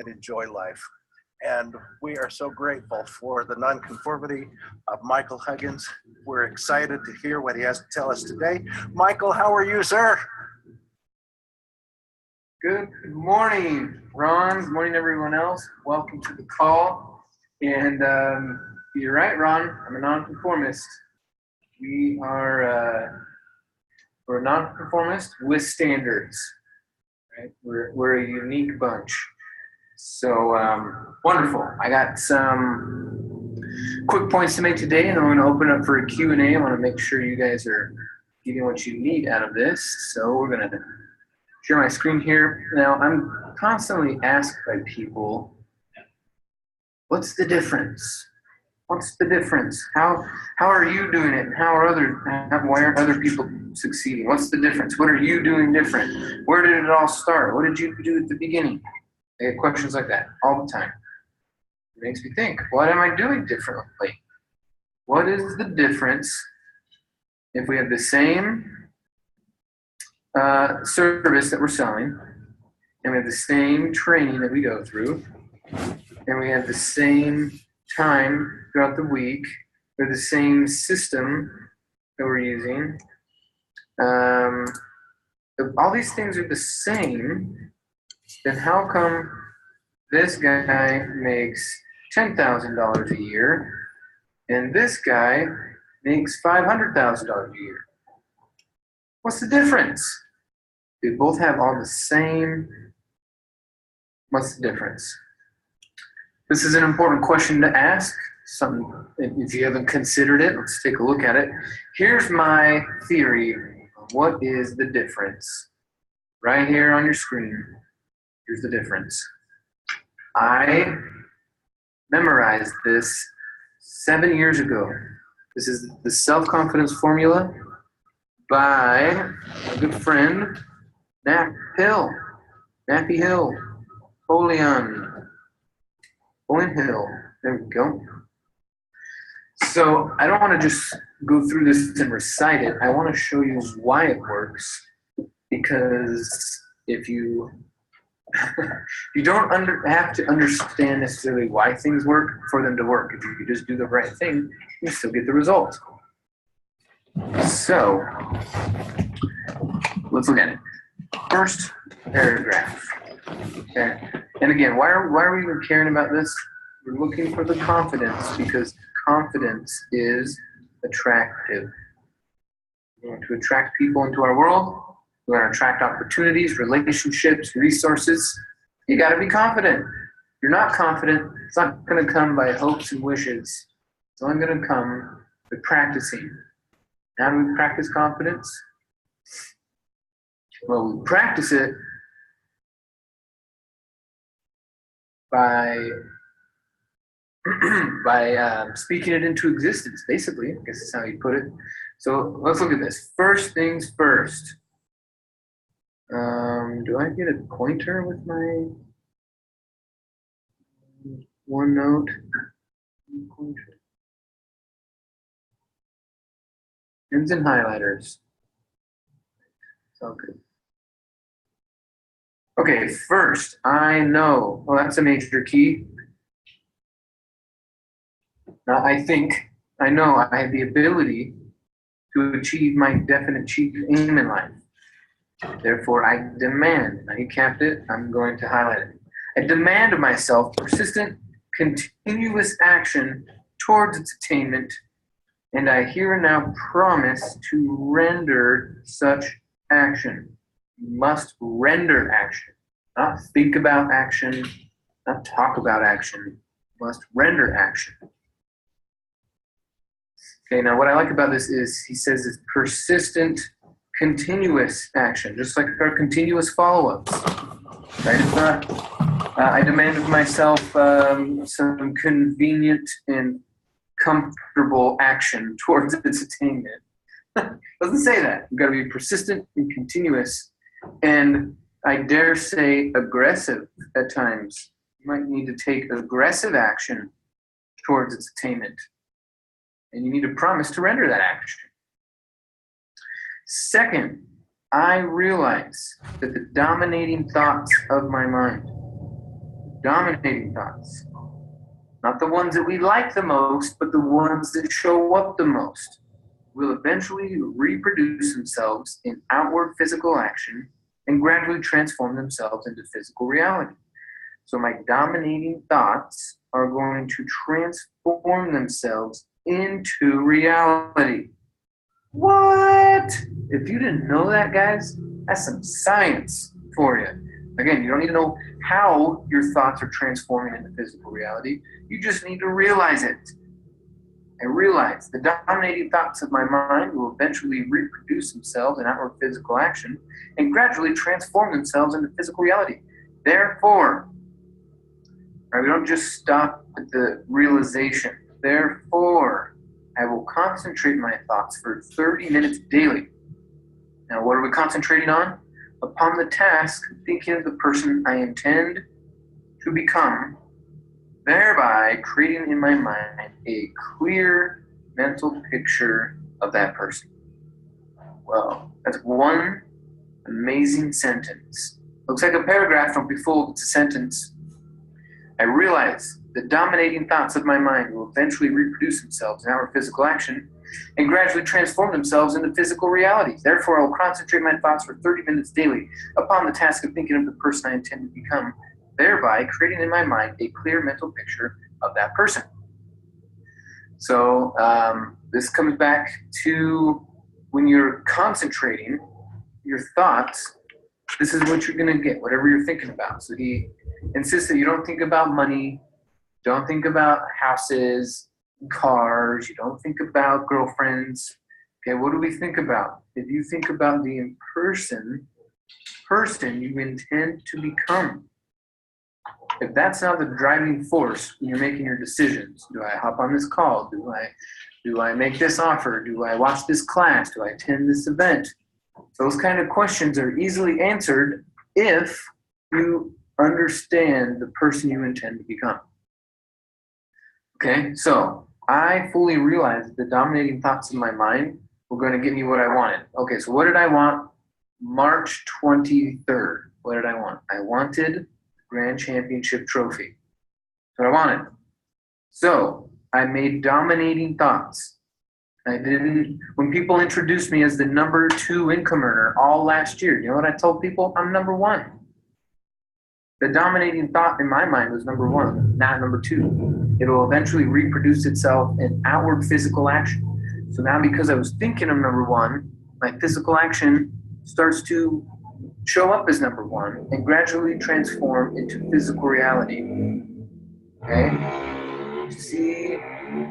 and enjoy life. And we are so grateful for the nonconformity of Michael Huggins. We're excited to hear what he has to tell us today. Michael, how are you, sir? Good morning, Ron. Good morning, everyone else. Welcome to the call. And you're right, Ron. I'm a nonconformist. We're a nonconformist with standards. Right? We're a unique bunch. So wonderful. I got some quick points to make today, and I'm going to open up for a Q&A. I want to make sure you guys are getting what you need out of this. So we're going to share my screen here. Now, I'm constantly asked by people, what's the difference? What's the difference? How are you doing it? Why aren't other people succeeding? What's the difference? What are you doing different? Where did it all start? What did you do at the beginning? I get questions like that all the time. It makes me think, what am I doing differently? What is the difference if we have the same service that we're selling, and we have the same training that we go through, and we have the same time throughout the week, or the same system that we're using? If all these things are the same, then how come this guy makes $10,000 a year and this guy makes $500,000 a year? What's the difference? They both have all the same. What's the difference? This is an important question to ask. If you haven't considered it, let's take a look at it. Here's my theory. What is the difference? Right here on your screen. Here's the difference. I memorized this 7 years ago. This is the self-confidence formula by a good friend, Nappy Hill, Napoleon Hill. There we go. So I don't want to just go through this and recite it. I want to show you why it works, because if you don't have to understand necessarily why things work for them to work. If you just do the right thing, you still get the result. So let's look at it. First paragraph. Okay. And again, why are we even caring about this? We're looking for the confidence because confidence is attractive. We want to attract people into our world. We want to attract opportunities, relationships, resources. You got to be confident. If you're not confident, it's not going to come by hopes and wishes. It's only going to come by practicing. How do we practice confidence? Well, we practice it by speaking it into existence, basically. I guess is how you put it. So let's look at this. First things first. Do I get a pointer with my OneNote? Pens and highlighters. It's all good. Okay, first, I know. Well, that's a major key. Now, I know I have the ability to achieve my definite chief aim in life. Therefore, I demand. Now, you capped it. I'm going to highlight it. I demand of myself persistent, continuous action towards its attainment, and I here and now promise to render such action. You must render action, not think about action, not talk about action. You must render action. Okay, now what I like about this is he says it's persistent, continuous action, just like our continuous follow-ups. Right? It's not, I demand of myself some convenient and comfortable action towards its attainment. Doesn't say that. You've got to be persistent and continuous, and I dare say aggressive at times. You might need to take aggressive action towards its attainment, and you need to promise to render that action. Second, I realize that the dominating thoughts of my mind, dominating thoughts. Not the ones that we like the most, but the ones that show up the most, will eventually reproduce themselves in outward physical action and gradually transform themselves into physical reality. So my dominating thoughts are going to transform themselves into reality. What? If you didn't know that, guys, that's some science for you. Again, you don't need to know how your thoughts are transforming into physical reality. You just need to realize it. And realize the dominating thoughts of my mind will eventually reproduce themselves in outward physical action and gradually transform themselves into physical reality. Therefore, right, we don't just stop at the realization. Therefore, I will concentrate my thoughts for 30 minutes daily. Now, what are we concentrating on? Upon the task, thinking of the person I intend to become, thereby creating in my mind a clear mental picture of that person. Well, that's one amazing sentence. Looks like a paragraph, don't be fooled, it's a sentence. I realize the dominating thoughts of my mind will eventually reproduce themselves in our physical action and gradually transform themselves into physical realities. Therefore, I will concentrate my thoughts for 30 minutes daily upon the task of thinking of the person I intend to become, thereby creating in my mind a clear mental picture of that person. So this comes back to when you're concentrating your thoughts, this is what you're going to get, whatever you're thinking about. So he insists that you don't think about money, don't think about houses, cars, you don't think about girlfriends. Okay, what do we think about? If you think about the person you intend to become, if that's not the driving force when you're making your decisions, do I hop on this call? Do I make this offer? Do I watch this class? Do I attend this event? Those kind of questions are easily answered if you understand the person you intend to become. Okay, so I fully realized the dominating thoughts in my mind were going to get me what I wanted. Okay, so what did I want? March 23rd. What did I want? I wanted the Grand Championship trophy. That's what I wanted. So I made dominating thoughts. I didn't, when people introduced me as the number 2 income earner all last year, you know what I told people? I'm number 1. The dominating thought in my mind was number 1, not number 2. It will eventually reproduce itself in outward physical action. So now because I was thinking of number 1, my physical action starts to show up as number 1 and gradually transform into physical reality. Okay? See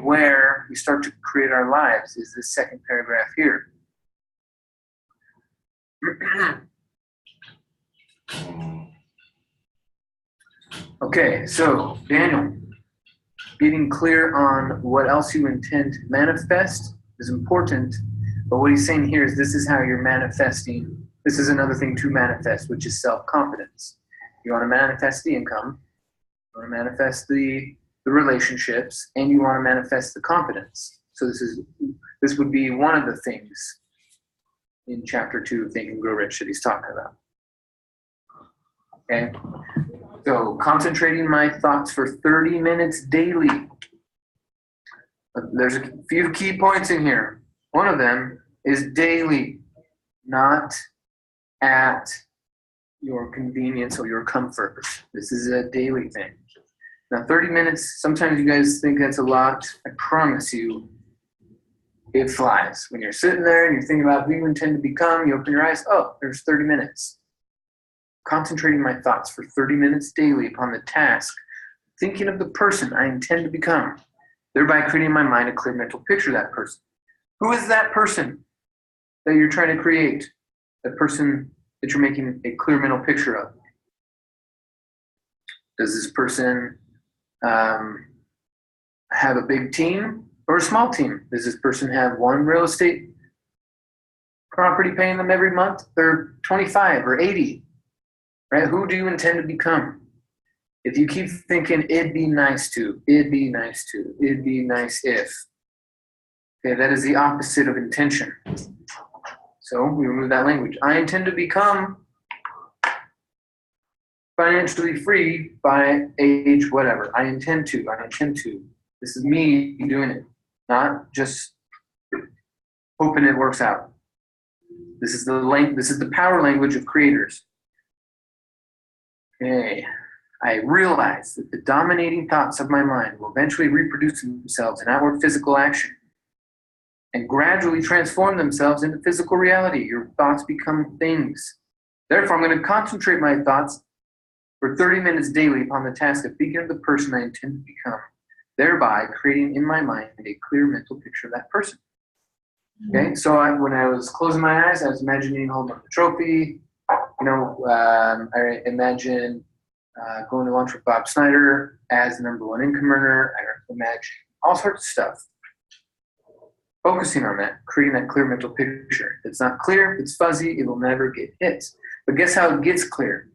where we start to create our lives is this second paragraph here. Okay, so Daniel, getting clear on what else you intend to manifest is important, but what he's saying here is this is how you're manifesting. This is another thing to manifest, which is self-confidence. You want to manifest the income, you want to manifest the relationships, and you want to manifest the confidence. So this would be one of the things in chapter 2 of Think and Grow Rich that he's talking about. Okay, so concentrating my thoughts for 30 minutes daily. There's a few key points in here. One of them is daily, not at your convenience or your comfort. This is a daily thing. Now, 30 minutes, sometimes you guys think that's a lot. I promise you, it flies. When you're sitting there and you're thinking about who you intend to become, you open your eyes, oh, there's 30 minutes. Concentrating my thoughts for 30 minutes daily upon the task, thinking of the person I intend to become, thereby creating in my mind a clear mental picture of that person. Who is that person that you're trying to create? That person that you're making a clear mental picture of? Does this person have a big team or a small team? Does this person have one real estate property paying them every month? They're 25 or 80, right? Who do you intend to become? If you keep thinking, it'd be nice to, it'd be nice to, it'd be nice if, okay, that is the opposite of intention. So we remove that language. I intend to become financially free by age whatever. I intend to. This is me doing it, not just hoping it works out. This is the power language of creators. Okay. I realize that the dominating thoughts of my mind will eventually reproduce themselves in outward physical action and gradually transform themselves into physical reality. Your thoughts become things. Therefore, I'm going to concentrate my thoughts for 30 minutes daily upon the task of thinking of the person I intend to become, thereby creating in my mind a clear mental picture of that person. Okay, so when I was closing my eyes, I was imagining holding up the trophy. I imagined going to lunch with Bob Snyder as the #1 income earner. I imagine all sorts of stuff. Focusing on that, creating that clear mental picture. If it's not clear, if it's fuzzy, it will never get hit. But guess how it gets clear?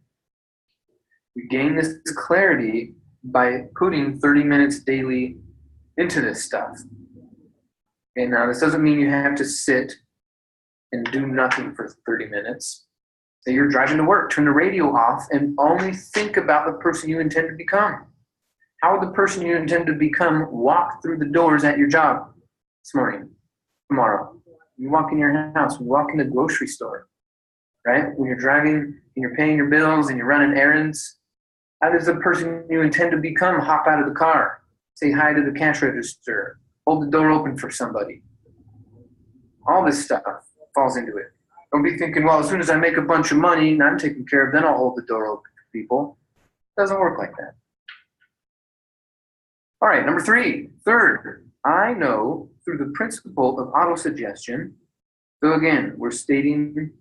We gain this clarity by putting 30 minutes daily into this stuff. And now this doesn't mean you have to sit and do nothing for 30 minutes. Say you're driving to work, turn the radio off and only think about the person you intend to become. How would the person you intend to become walk through the doors at your job this morning, tomorrow? You walk in your house, you walk in the grocery store, right? When you're driving and you're paying your bills and you're running errands, how does the person you intend to become hop out of the car, say hi to the cash register, hold the door open for somebody? All this stuff falls into it. Don't be thinking, well, as soon as I make a bunch of money and I'm taken care of, then I'll hold the door open for people. It doesn't work like that. All right, number 3. Third, I know through the principle of autosuggestion. So again, we're stating,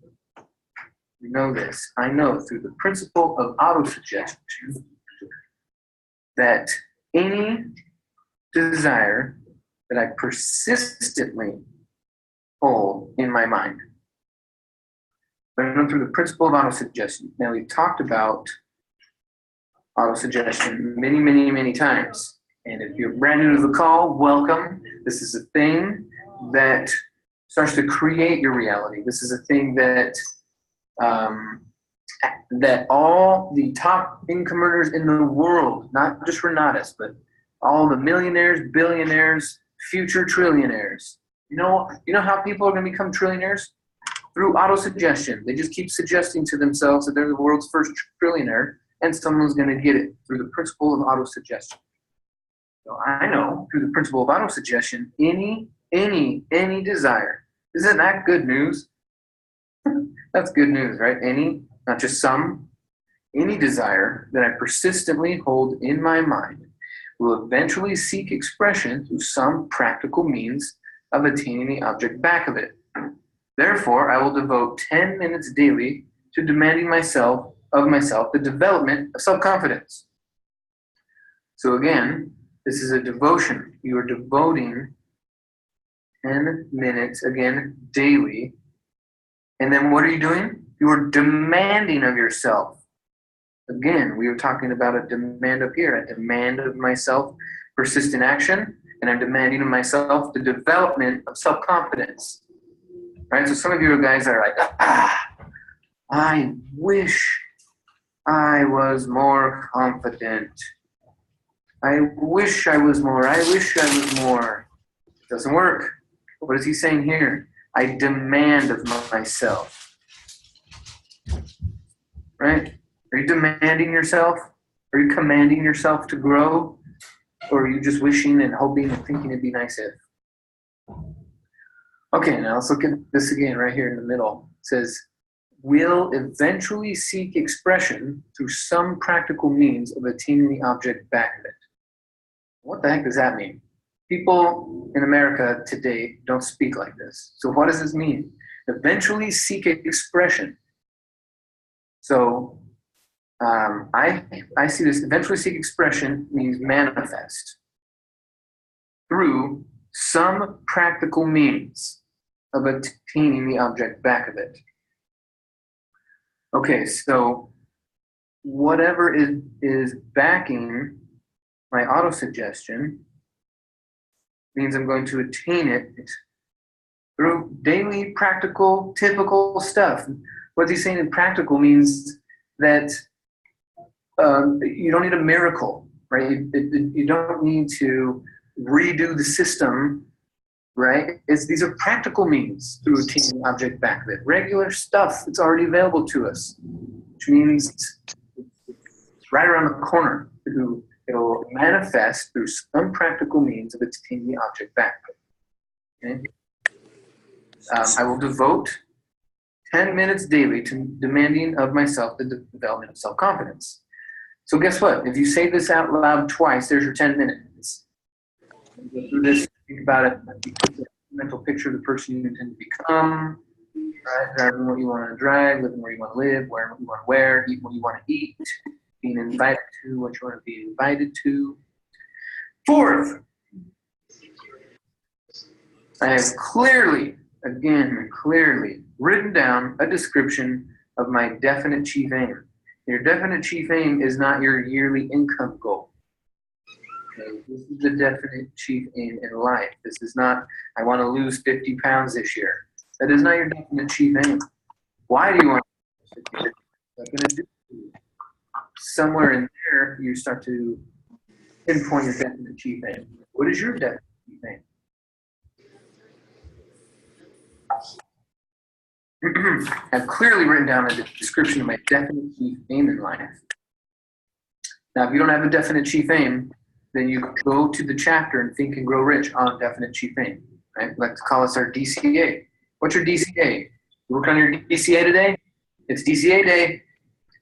we know this. I know through the principle of autosuggestion that any desire that I persistently hold in my mind. But I know through the principle of autosuggestion. Now, we've talked about autosuggestion many, many, many times. And if you're brand new to the call, welcome. This is a thing that starts to create your reality. This is a thing that that all the top income earners in the world, not just Renatus, but all the millionaires, billionaires, future trillionaires. You know how people are going to become trillionaires? Through autosuggestion. They just keep suggesting to themselves that they're the world's first trillionaire, and someone's going to get it through the principle of autosuggestion. So I know through the principle of autosuggestion, any desire. Isn't that good news? That's good news, right? Any, not just some. Any desire that I persistently hold in my mind will eventually seek expression through some practical means of attaining the object back of it. Therefore, I will devote 10 minutes daily to demanding of myself the development of self-confidence. So again, this is a devotion. You are devoting 10 minutes, again, daily. And then what are you doing? You are demanding of yourself. Again, we were talking about a demand up here. I demand of myself persistent action, and I'm demanding of myself the development of self-confidence. Right? So some of you guys are like, I wish I was more confident. I wish I was more. I wish I was more. It doesn't work. What is he saying here? I demand of myself. Right? Are you demanding yourself? Are you commanding yourself to grow? Or are you just wishing and hoping and thinking it'd be nice if? Okay, now let's look at this again right here in the middle. It says, will eventually seek expression through some practical means of attaining the object back of it. What the heck does that mean? People in America today don't speak like this. So what does this mean? Eventually seek expression. So I see this, eventually seek expression means manifest through some practical means of attaining the object back of it. Okay, so whatever is backing my autosuggestion means I'm going to attain it through daily, practical, typical stuff. What's he saying in practical means that You don't need a miracle, right? You don't need to redo the system, right? These are practical means through attaining object backfit. Regular stuff that's already available to us, which means it's right around the corner. It'll manifest through some practical means of attaining the object backfit. Okay? I will devote 10 minutes daily to demanding of myself the development of self-confidence. So guess what? If you say this out loud twice, there's your 10 minutes. Go through this, think about it, mental picture of the person you intend to become, right? Driving what you want to drive, living where you want to live, wearing what you want to wear, eat what you want to eat, being invited to what you want to be invited to. Fourth, I have clearly written down a description of my definite chief aim. Your definite chief aim is not your yearly income goal. Okay? This is the definite chief aim in life. This is not, I want to lose 50 pounds this year. That is not your definite chief aim. Why do you want to lose 50 pounds? What's going to do? Somewhere in there, you start to pinpoint your definite chief aim. What is your definite chief aim? I've clearly written down a description of my definite chief aim in life. Now, if you don't have a definite chief aim, then you go to the chapter and Think and Grow Rich on definite chief aim. Right? Let's call us our DCA. What's your DCA? You work on your DCA today? It's DCA day.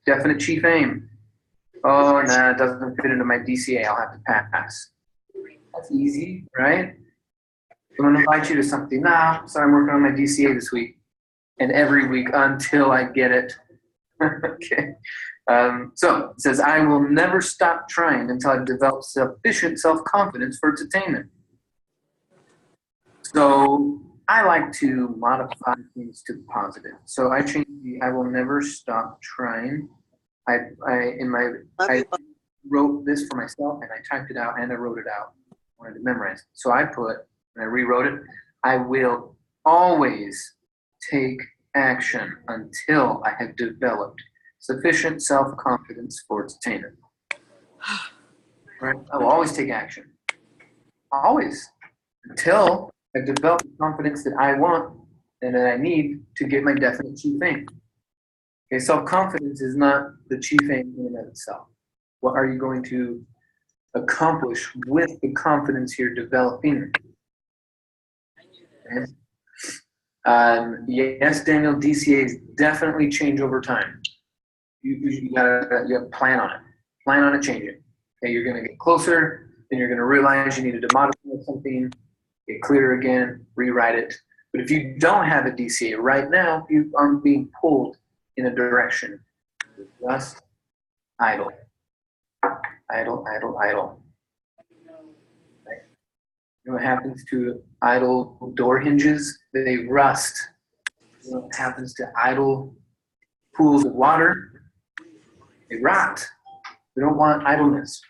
Definite chief aim. Oh, nah, it doesn't fit into my DCA. I'll have to pass. That's easy, right? I'm going to invite you to something. Nah, sorry, I'm working on my DCA this week. And every week until I get it. Okay. So it says, I will never stop trying until I've developed sufficient self-confidence for its attainment. So I like to modify things to the positive. So I changed the I will never stop trying. I wrote this for myself and I typed it out and I wrote it out. I wanted to memorize it. So I put, and I rewrote it, I will always take action until I have developed sufficient self-confidence for its attainment. Right? I will always take action. Always. Until I've developed the confidence that I want and that I need to get my definite chief aim. Okay, self-confidence is not the chief aim in and of itself. What are you going to accomplish with the confidence you're developing? Okay. Yes, Daniel, DCAs definitely change over time. You gotta plan on it. Plan on it, change it. Okay, you're gonna get closer, then you're gonna realize you needed to modify something, get clearer again, rewrite it. But if you don't have a DCA right now, you are being pulled in a direction. Just idle. Idle, idle, idle. You know what happens to idle door hinges? They rust. You know what happens to idle pools of water? They rot. We don't want idleness.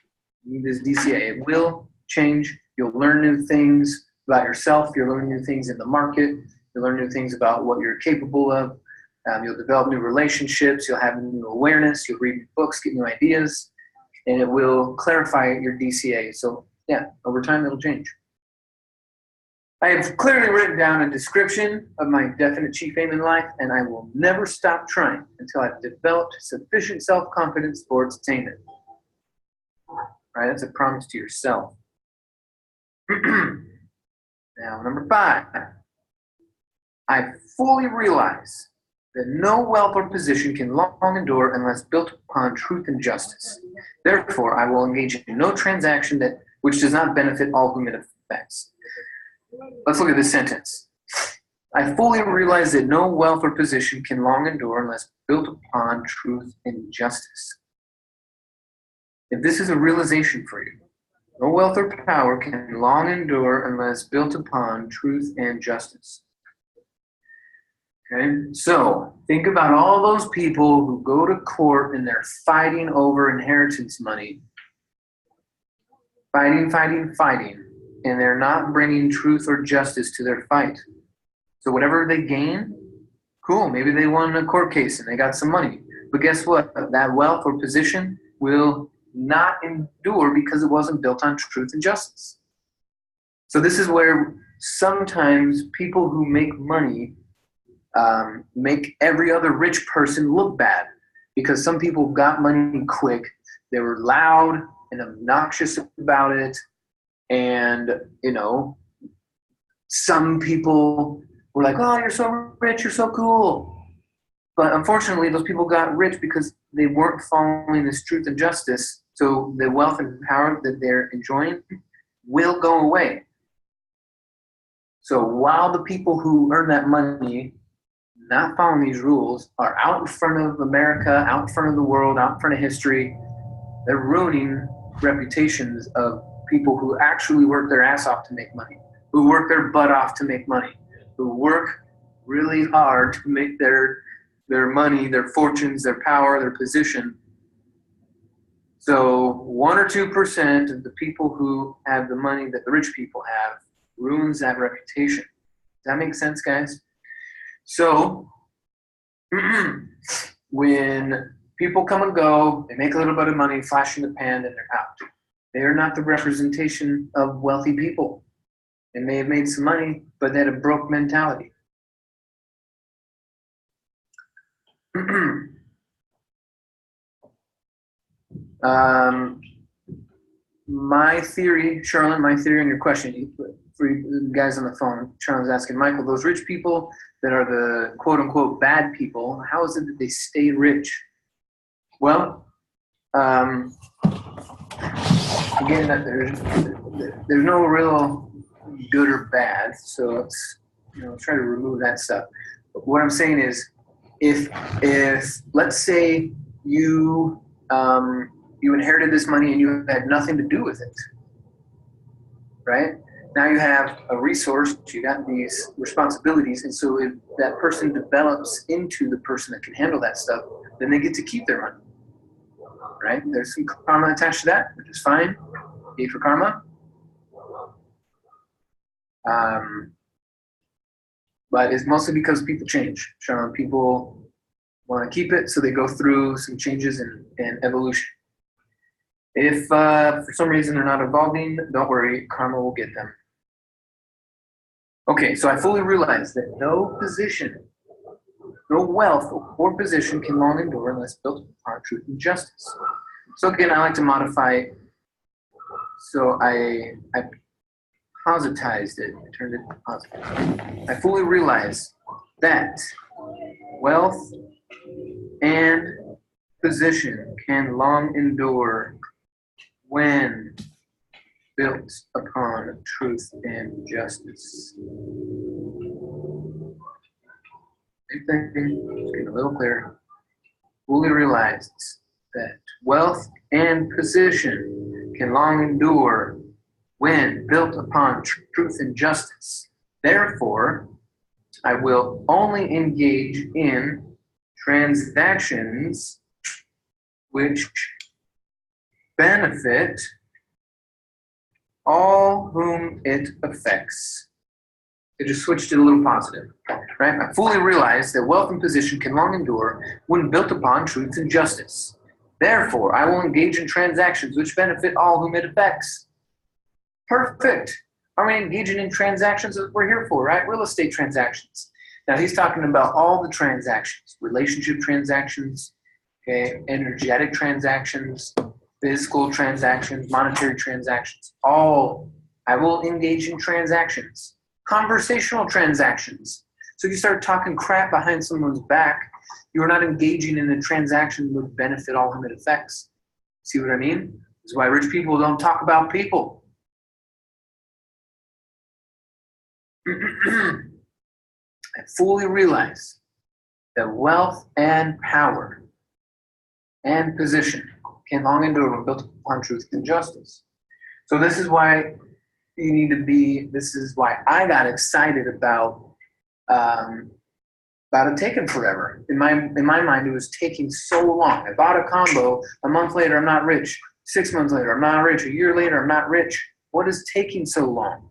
You need this DCA. It will change. You'll learn new things about yourself. You'll learn new things in the market. You'll learn new things about what you're capable of. You'll develop new relationships. You'll have new awareness. You'll read new books, get new ideas, and it will clarify your DCA. So yeah, over time it'll change. I have clearly written down a description of my definite chief aim in life, and I will never stop trying until I've developed sufficient self-confidence for its attainment. All right, that's a promise to yourself. Now, number 5. I fully realize that no wealth or position can long endure unless built upon truth and justice. Therefore, I will engage in no transaction which does not benefit all whom it affects. Let's look at this sentence. I fully realize that no wealth or position can long endure unless built upon truth and justice. If this is a realization for you, no wealth or power can long endure unless built upon truth and justice. Okay, so think about all those people who go to court and they're fighting over inheritance money. Fighting, fighting, fighting. And they're not bringing truth or justice to their fight. So whatever they gain, cool, maybe they won a court case and they got some money. But guess what? That wealth or position will not endure because it wasn't built on truth and justice. So this is where sometimes people who make money make every other rich person look bad, because some people got money quick. They were loud and obnoxious about it. And, some people were like, oh, you're so rich, you're so cool. But unfortunately, those people got rich because they weren't following this truth and justice. So the wealth and power that they're enjoying will go away. So while the people who earn that money, not following these rules, are out in front of America, out in front of the world, out in front of history, they're ruining reputations of people who actually work their ass off to make money, who work their butt off to make money, who work really hard to make their money, their fortunes, their power, their position. So 1 or 2% of the people who have the money that the rich people have ruins that reputation. Does that make sense, guys? So when people come and go, they make a little bit of money, flash in the pan, and they're out. They are not the representation of wealthy people. They may have made some money, but they had a broke mentality. My theory, Charlotte, my theory on your question, for you guys on the phone, Charlotte's asking, Michael, those rich people that are the quote-unquote bad people, how is it that they stay rich? Well, again, there's no real good or bad, so let's try to remove that stuff. But what I'm saying is, if let's say you inherited this money and you had nothing to do with it, right? Now you have a resource, you got these responsibilities, and so if that person develops into the person that can handle that stuff, then they get to keep their money, right? There's some karma attached to that, which is fine. Pay for karma. But it's mostly because people change. Sean, people want to keep it, so they go through some changes and evolution. If for some reason they're not evolving, don't worry, karma will get them. Okay, so I fully realize that no position, no wealth or position can long endure unless built upon truth and justice. So again, I like to modify it. So I positized it, I turned it positive. I fully realize that wealth and position can long endure when built upon truth and justice. Same thing, just getting a little clearer. Fully realized that wealth and position can long endure when built upon truth and justice. Therefore, I will only engage in transactions which benefit all whom it affects. I just switched it a little positive, right? I fully realize that wealth and position can long endure when built upon truth and justice. Therefore, I will engage in transactions which benefit all whom it affects. Perfect. Are we engaging in transactions that we're here for, right? Real estate transactions. Now he's talking about all the transactions, relationship transactions, okay, energetic transactions, physical transactions, monetary transactions, all. I will engage in transactions. Conversational transactions. So if you start talking crap behind someone's back, you're not engaging in a transaction that would benefit all whom it affects. See what I mean? This is why rich people don't talk about people. I fully realize that wealth and power and position can long endure when built upon truth and justice. So this is why you need to be, this is why I got excited about it taking forever. In my mind, it was taking so long. I bought a combo, a month later, I'm not rich. 6 months later, I'm not rich. A year later, I'm not rich. What is taking so long?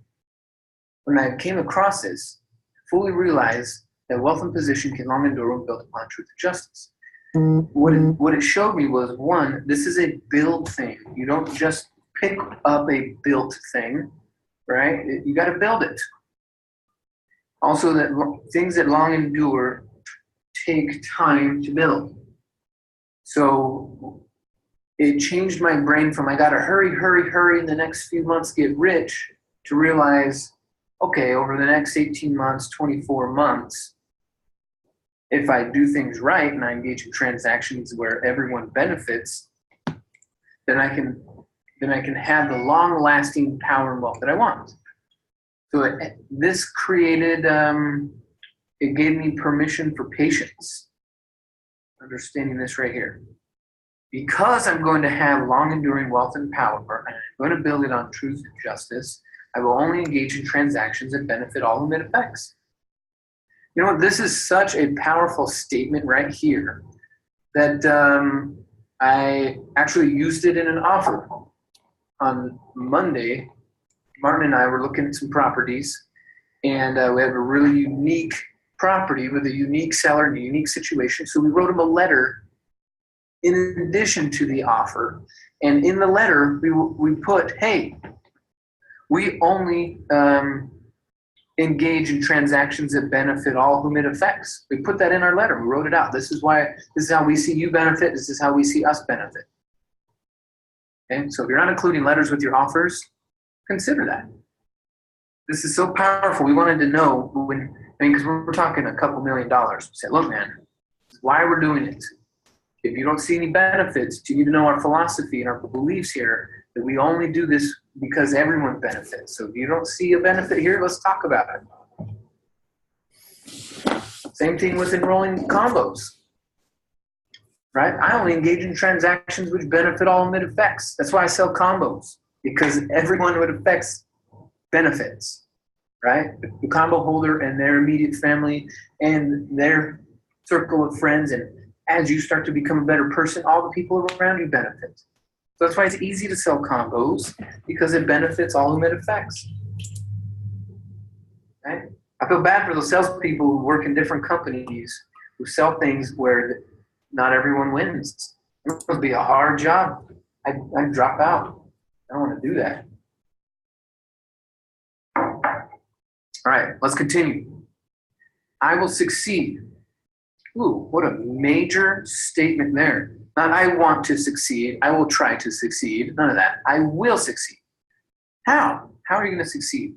When I came across this, I fully realized that wealth and position can long endure when built upon truth and justice. what it showed me was, one, this is a build thing. You don't just pick up a built thing, right? You got to build it. Also, that things that long endure take time to build. So it changed my brain from I got to hurry in the next few months, get rich, to realize, okay, over the next 18 months, 24 months, if I do things right and I engage in transactions where everyone benefits, then I can have the long-lasting power and wealth that I want. So this created, it gave me permission for patience. Understanding this right here. Because I'm going to have long-enduring wealth and power, and I'm going to build it on truth and justice, I will only engage in transactions that benefit all whom it affects. You know what? This is such a powerful statement right here that I actually used it in an offer. On Monday, Martin and I were looking at some properties, and we have a really unique property with a unique seller and a unique situation. So we wrote him a letter in addition to the offer. And in the letter, we put, hey, we only engage in transactions that benefit all whom it affects. We put that in our letter. We wrote it out. This is how we see you benefit. This is how we see us benefit. Okay? So if you're not including letters with your offers, consider that. This is so powerful. We wanted to know because we're talking a couple $1 million. We said, look, man, this is why we're doing it. If you don't see any benefits, you need to know our philosophy and our beliefs here, that we only do this because everyone benefits. So if you don't see a benefit here, let's talk about it. Same thing with enrolling combos, right? I only engage in transactions which benefit all whom it affects. That's why I sell combos, because everyone who it affects benefits, right? The combo holder and their immediate family and their circle of friends, and as you start to become a better person, all the people around you benefit. So that's why it's easy to sell combos, because it benefits all whom it affects. Right? I feel bad for those salespeople who work in different companies who sell things where not everyone wins. It would be a hard job. I'd drop out. I don't want to do that. All right, let's continue. I will succeed. Ooh, what a major statement there. Not I want to succeed, I will try to succeed. None of that. I will succeed. How? How are you going to succeed?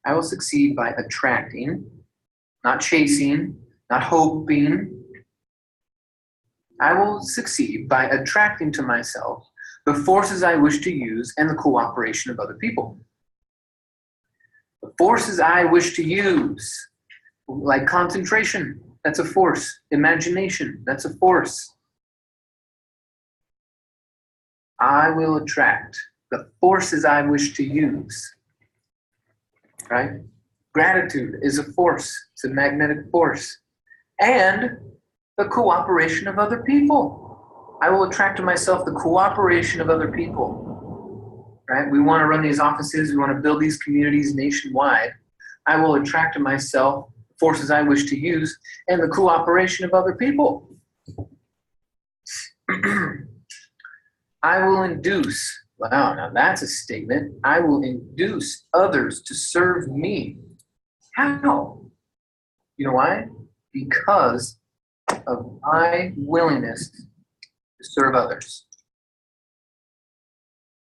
I will succeed by attracting, not chasing, not hoping. I will succeed by attracting to myself the forces I wish to use and the cooperation of other people. The forces I wish to use, like concentration, that's a force. Imagination, that's a force. I will attract the forces I wish to use, right? Gratitude is a force. It's a magnetic force. And the cooperation of other people. I will attract to myself the cooperation of other people, right? We want to run these offices. We want to build these communities nationwide. I will attract to myself forces I wish to use and the cooperation of other people. I will induce, wow, now that's a statement. I will induce others to serve me. How? You know why? Because of my willingness to serve others.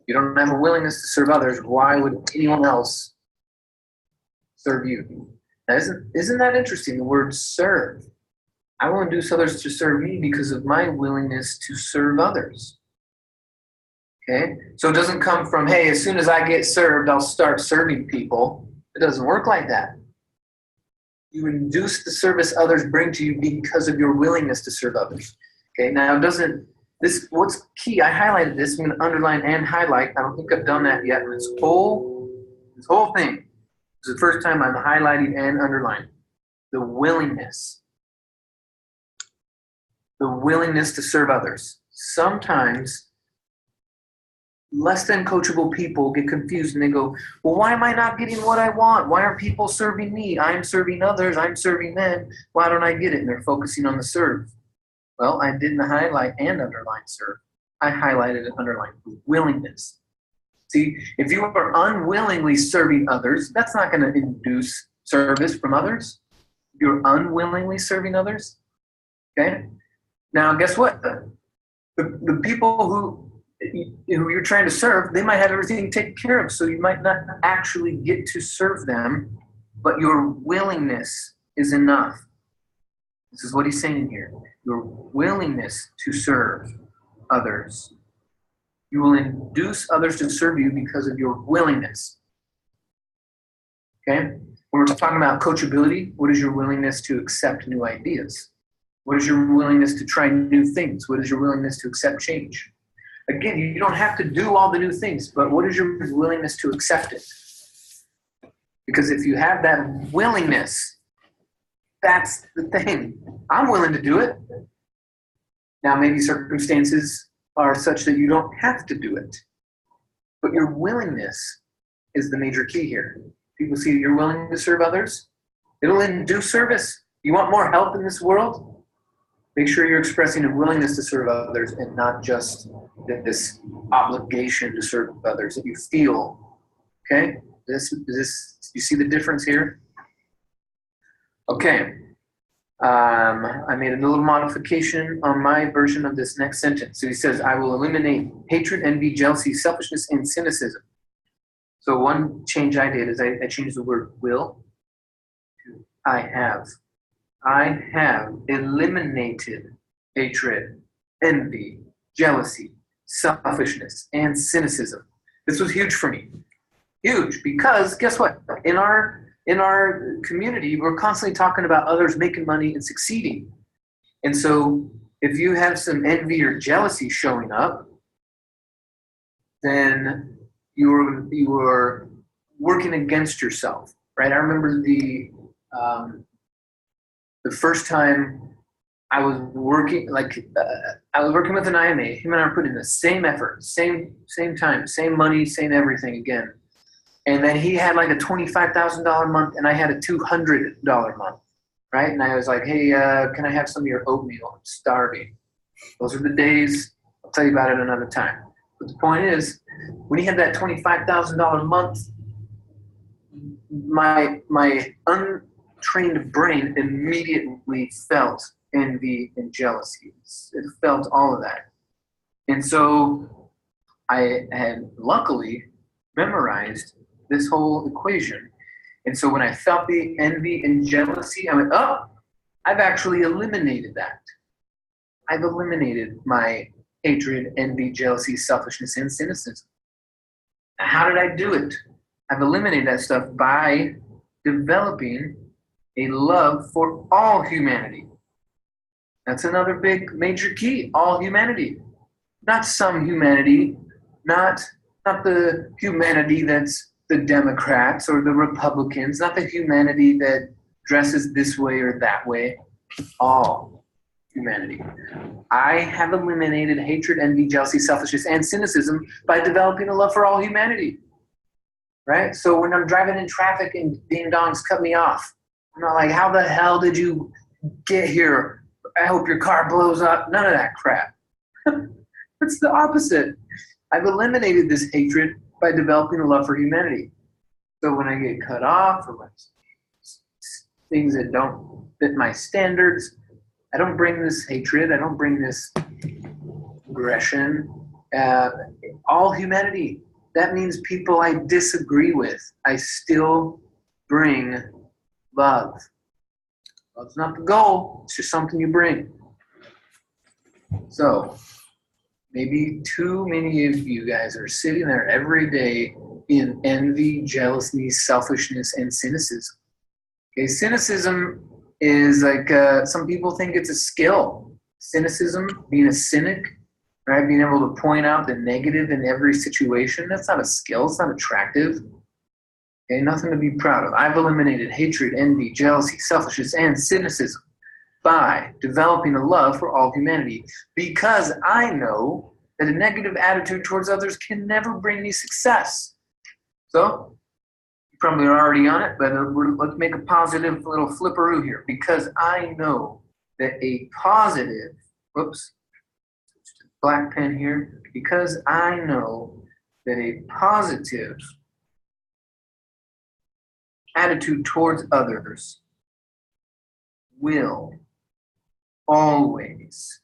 If you don't have a willingness to serve others, why would anyone else serve you? Now, isn't that interesting, the word serve? I will induce others to serve me because of my willingness to serve others. Okay? So it doesn't come from, hey, as soon as I get served, I'll start serving people. It doesn't work like that. You induce the service others bring to you because of your willingness to serve others. Okay, now what's key, I highlighted this, I'm going to underline and highlight. I don't think I've done that yet in this whole thing. This is the first time I'm highlighting and underlining. The willingness. The willingness to serve others. Sometimes less than coachable people get confused and they go, well, why am I not getting what I want? Why aren't people serving me? I'm serving others. I'm serving them. Why don't I get it? And they're focusing on the serve. Well, I didn't highlight and underline serve. I highlighted and underlined willingness. See, if you are unwillingly serving others, that's not going to induce service from others. You're unwillingly serving others. Okay? Now, guess what? The people who you're trying to serve, they might have everything taken care of, so you might not actually get to serve them, but your willingness is enough. This is what he's saying here. Your willingness to serve others. You will induce others to serve you because of your willingness. Okay? When we're talking about coachability, what is your willingness to accept new ideas? What is your willingness to try new things? What is your willingness to accept change? Again, you don't have to do all the new things, but what is your willingness to accept it? Because if you have that willingness, that's the thing. I'm willing to do it. Now, maybe circumstances are such that you don't have to do it. But your willingness is the major key here. People see that you're willing to serve others. It'll induce service. You want more help in this world? Make sure you're expressing a willingness to serve others and not just this obligation to serve others that you feel. Okay? You see the difference here? Okay. I made a little modification on my version of this next sentence. So he says, I will eliminate hatred, envy, jealousy, selfishness, and cynicism. So one change I did is I changed the word will to I have. I have eliminated hatred, envy, jealousy, selfishness, and cynicism. This was huge for me. Huge, because guess what? In our community, we're constantly talking about others making money and succeeding. And so if you have some envy or jealousy showing up, then you are working against yourself, right? I remember the first time I was working, I was working with an IMA. Him and I were putting in the same effort, same time, same money, same everything again. And then he had like a $25,000 month, and I had a $200 month, right? And I was like, hey, can I have some of your oatmeal? I'm starving. Those are the days. I'll tell you about it another time. But the point is, when he had that $25,000 month, my untrained brain immediately felt envy and jealousy. It felt all of that. And so I had luckily memorized this whole equation. And so when I felt the envy and jealousy, I went, oh, I've actually eliminated that. I've eliminated my hatred, envy, jealousy, selfishness, and cynicism. How did I do it? I've eliminated that stuff by developing a love for all humanity. That's another big major key, all humanity. Not some humanity, not the humanity that's the Democrats or the Republicans, not the humanity that dresses this way or that way, all humanity. I have eliminated hatred, envy, jealousy, selfishness, and cynicism by developing a love for all humanity, right? So when I'm driving in traffic and ding-dongs cut me off, I'm not like, how the hell did you get here? I hope your car blows up. None of that crap. It's the opposite. I've eliminated this hatred by developing a love for humanity. So when I get cut off or when things that don't fit my standards, I don't bring this hatred. I don't bring this aggression. All humanity. That means people I disagree with. I still bring love. Love's not the goal. It's just something you bring. So maybe too many of you guys are sitting there every day in envy, jealousy, selfishness, and cynicism. Okay, cynicism is like, some people think it's a skill. Cynicism, being a cynic, right? Being able to point out the negative in every situation, that's not a skill. It's not attractive. Okay, nothing to be proud of. I've eliminated hatred, envy, jealousy, selfishness, and cynicism by developing a love for all humanity, because I know that a negative attitude towards others can never bring me success. So, you probably are already on it, but let's make a positive little flipperoo here, because I know that a positive whoops, black pen here, because I know that a positive attitude towards others will always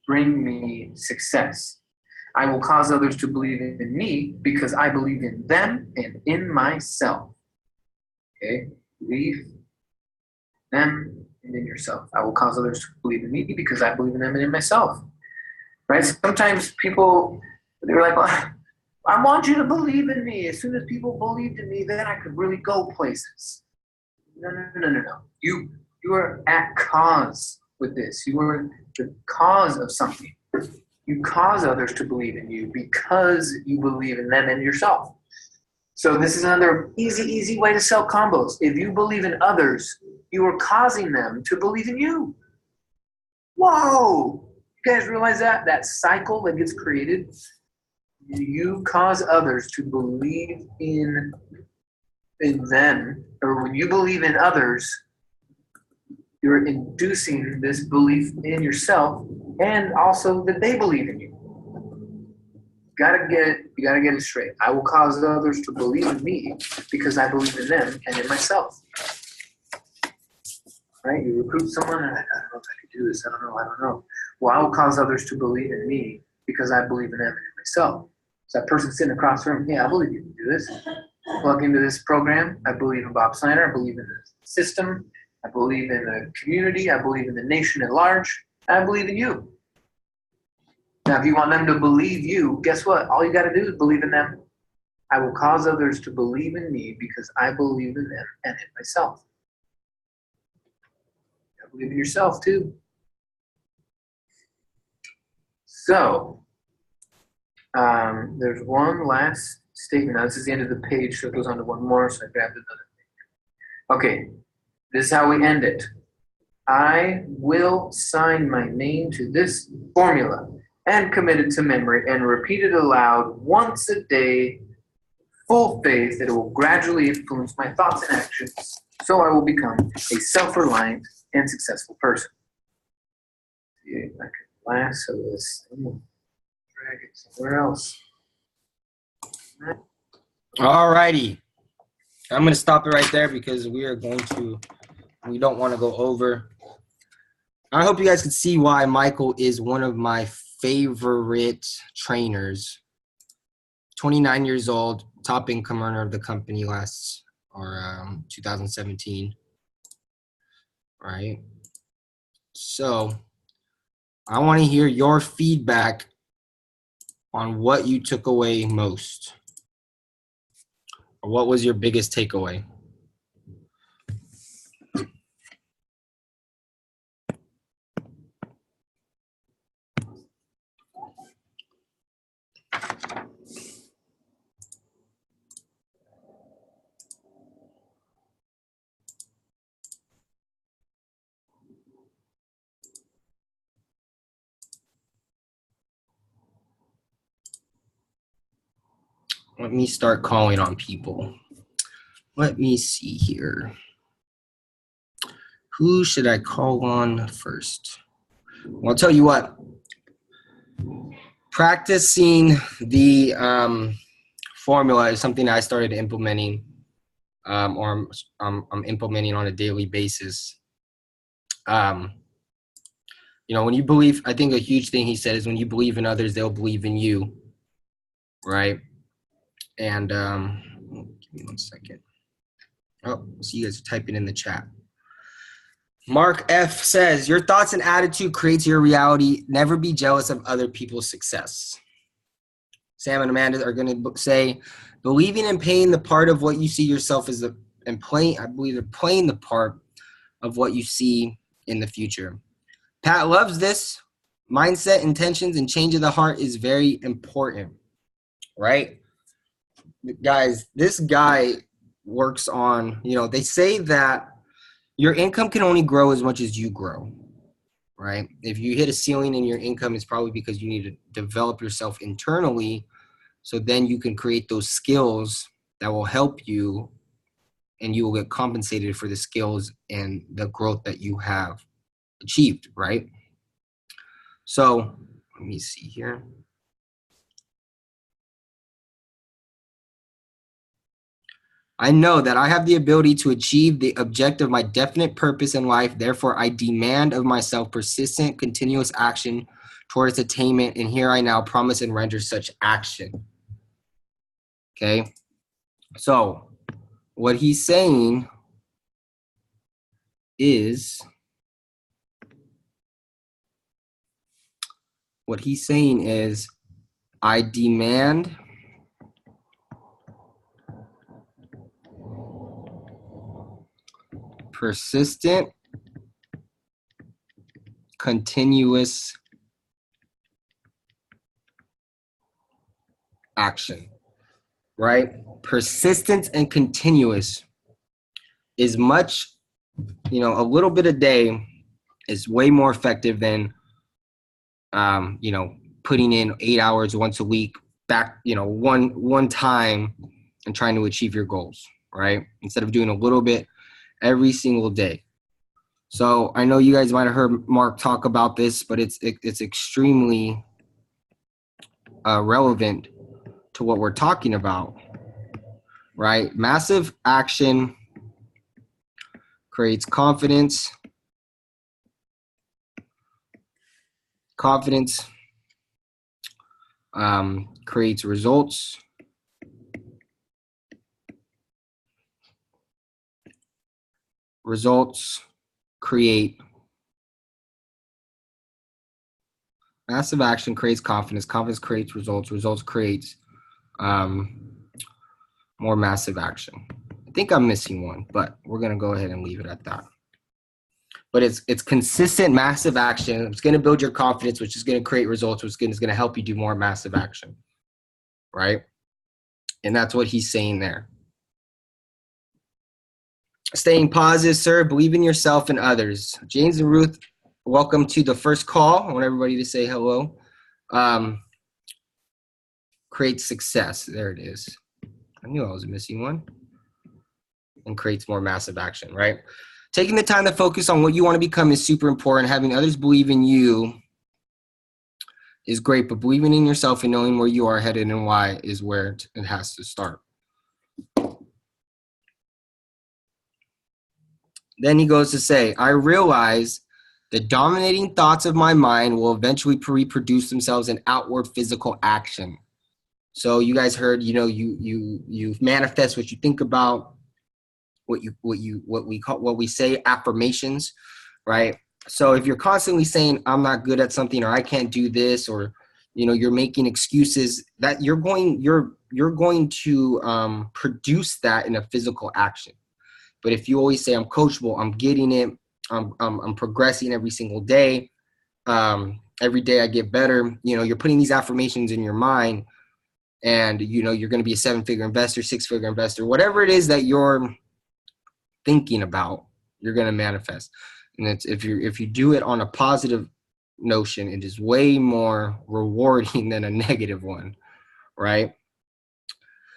bring me success. I will cause others to believe in me because I believe in them and in myself. Okay? Believe them and in yourself. I will cause others to believe in me because I believe in them and in myself. Right? Sometimes people, they're like, well, I want you to believe in me. As soon as people believed in me, then I could really go places. No. You are at cause with this. You are the cause of something. You cause others to believe in you because you believe in them and yourself. So this is another easy way to sell combos. If you believe in others, you are causing them to believe in you. Whoa! You guys realize that? That cycle that gets created? You cause others to believe in them, or when you believe in others, you're inducing this belief in yourself and also that they believe in you. You gotta get it straight. I will cause others to believe in me because I believe in them and in myself. Right? You recruit someone and I don't know if I can do this. I don't know. Well, I will cause others to believe in me because I believe in them and in myself. So that person sitting across the room, yeah, I believe you can do this. Plug into this program. I believe in Bob Snyder. I believe in the system. I believe in the community. I believe in the nation at large. I believe in you. Now, if you want them to believe you, guess what? All you got to do is believe in them. I will cause others to believe in me because I believe in them and in myself. I believe in yourself too. So, there's one last statement. Now, this is the end of the page, so it goes on to one more, so I grabbed another thing. Okay, this is how we end it. I will sign my name to this formula and commit it to memory and repeat it aloud once a day, full faith that it will gradually influence my thoughts and actions, so I will become a self-reliant and successful person. See if I can lasso this thing, drag it somewhere else. All righty. I'm going to stop it right there because we don't want to go over. I hope you guys can see why Michael is one of my favorite trainers. 29 years old, top income earner of the company last 2017. All right. So I want to hear your feedback on what you took away most. Or what was your biggest takeaway? Let me start calling on people. Let me see here. Who should I call on first? Well, I'll tell you what. Practicing the formula is something I started implementing, or I'm implementing on a daily basis. When you believe, I think a huge thing he said is when you believe in others, they'll believe in you, right? And give me 1 second. Oh, so you guys are typing in the chat. Mark F says, your thoughts and attitude creates your reality. Never be jealous of other people's success. Sam and Amanda are going to say, believing and playing the part of what you see yourself as I believe they're playing the part of what you see in the future. Pat loves this. Mindset, intentions, and change of the heart is very important, right? Guys, this guy works on, they say that your income can only grow as much as you grow, right? If you hit a ceiling in your income, it's probably because you need to develop yourself internally so then you can create those skills that will help you and you will get compensated for the skills and the growth that you have achieved, right? So let me see here. I know that I have the ability to achieve the objective of my definite purpose in life. Therefore, I demand of myself persistent, continuous action towards attainment. And here I now promise and render such action. Okay. So what he's saying is, I demand persistent, continuous action, right? Persistence and continuous is much, a little bit a day is way more effective than, putting in 8 hours once a week back, one time and trying to achieve your goals, right? Instead of doing a little bit every single day. So I know you guys might have heard Mark talk about this, but it's extremely relevant to what we're talking about, right? Massive action creates confidence. Confidence creates results. Results create massive action creates confidence. Confidence creates results. Results creates more massive action. I think I'm missing one, but we're gonna go ahead and leave it at that. But it's consistent massive action. It's gonna build your confidence, which is gonna create results, which is gonna help you do more massive action, right? And that's what he's saying there. Staying positive, sir. Believe in yourself and others. James and Ruth, welcome to the first call. I want everybody to say hello. Create success. There it is. I knew I was missing one. And creates more massive action, right? Taking the time to focus on what you want to become is super important. Having others believe in you is great, but believing in yourself and knowing where you are headed and why is where it has to start. Then he goes to say, I realize the dominating thoughts of my mind will eventually reproduce themselves in outward physical action. So you guys heard, you manifest what you think about, what we say affirmations, right? So if you're constantly saying I'm not good at something, or I can't do this, or you're making excuses, that you're going to produce that in a physical action. But if you always say I'm coachable, I'm getting it, I'm progressing every single day, every day I get better, you're putting these affirmations in your mind, and you're going to be a 7-figure investor, 6-figure investor, whatever it is that you're thinking about, you're going to manifest. And it's if you do it on a positive notion, it is way more rewarding than a negative one, right?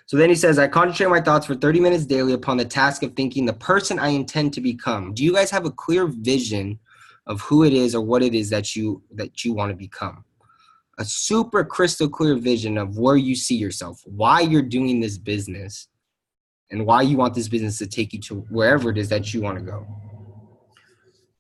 So then he says, I concentrate my thoughts for 30 minutes daily upon the task of thinking the person I intend to become. Do you guys have a clear vision of who it is or what it is that you want to become? A super crystal clear vision of where you see yourself, why you're doing this business, and why you want this business to take you to wherever it is that you want to go.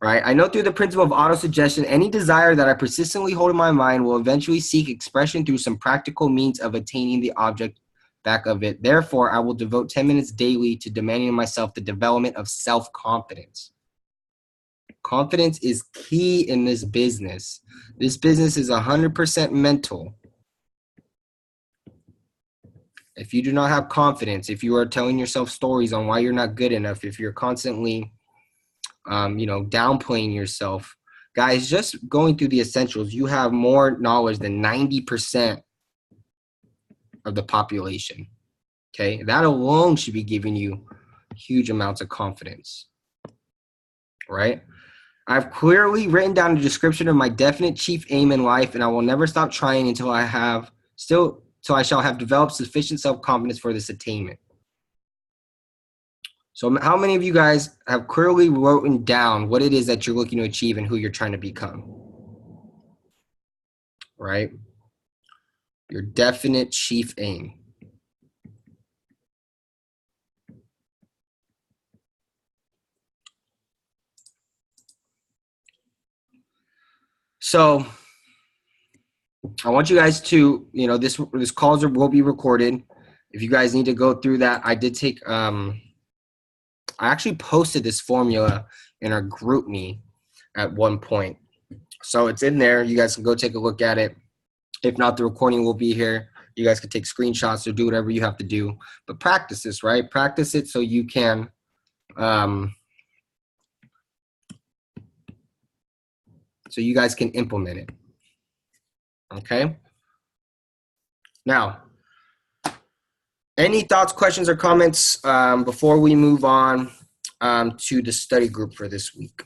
Right? I know through the principle of autosuggestion, any desire that I persistently hold in my mind will eventually seek expression through some practical means of attaining the object back of it. Therefore, I will devote 10 minutes daily to demanding of myself the development of self-confidence. Confidence is key in this business. This business is 100% mental. If you do not have confidence, if you are telling yourself stories on why you're not good enough, if you're constantly, downplaying yourself, guys, just going through the essentials, you have more knowledge than 90% of the population. Okay, that alone should be giving you huge amounts of confidence, right? I've clearly written down a description of my definite chief aim in life, and I will never stop trying until I shall have developed sufficient self-confidence for this attainment. So how many of you guys have clearly written down what it is that you're looking to achieve and who you're trying to become? Right? Your definite chief aim. So I want you guys to, this calls will be recorded. If you guys need to go through that, I did take, I actually posted this formula in our group me at one point. So it's in there. You guys can go take a look at it. If not, the recording will be here. You guys can take screenshots or do whatever you have to do. But practice this, right? Practice it so you can so you guys can implement it. Okay? Now, any thoughts, questions, or comments before we move on to the study group for this week?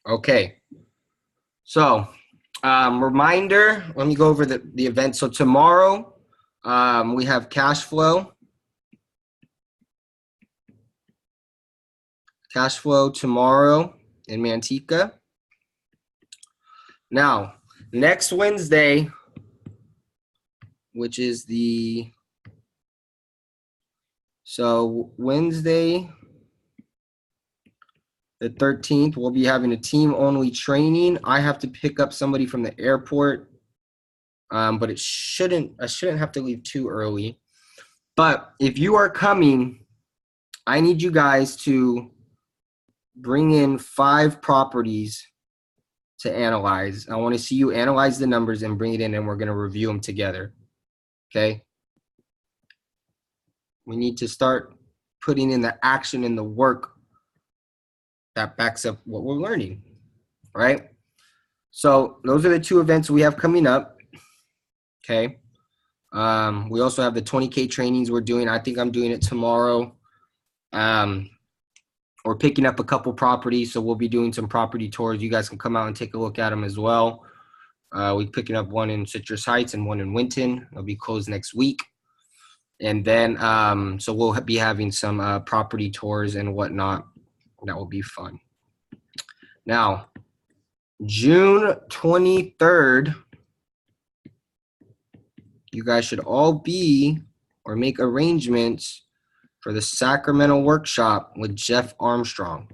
Okay. So, reminder, let me go over the event. So tomorrow, we have cash flow. Cash flow tomorrow in Manteca. Now, next Wednesday, which is Wednesday, the 13th, we'll be having a team-only training. I have to pick up somebody from the airport, but I shouldn't have to leave too early. But if you are coming, I need you guys to bring in 5 properties to analyze. I want to see you analyze the numbers and bring it in, and we're going to review them together. Okay? We need to start putting in the action and the work that backs up what we're learning, right? So those are the 2 events we have coming up. Okay. We also have the 20K trainings we're doing. I think I'm doing it tomorrow. We're picking up a couple properties, so we'll be doing some property tours. You guys can come out and take a look at them as well. We're picking up one in Citrus Heights and one in Winton. It'll be closed next week. And then, so we'll be having some property tours and whatnot. That will be fun. Now, June 23rd, you guys should all be or make arrangements for the Sacramento workshop with Jeff Armstrong.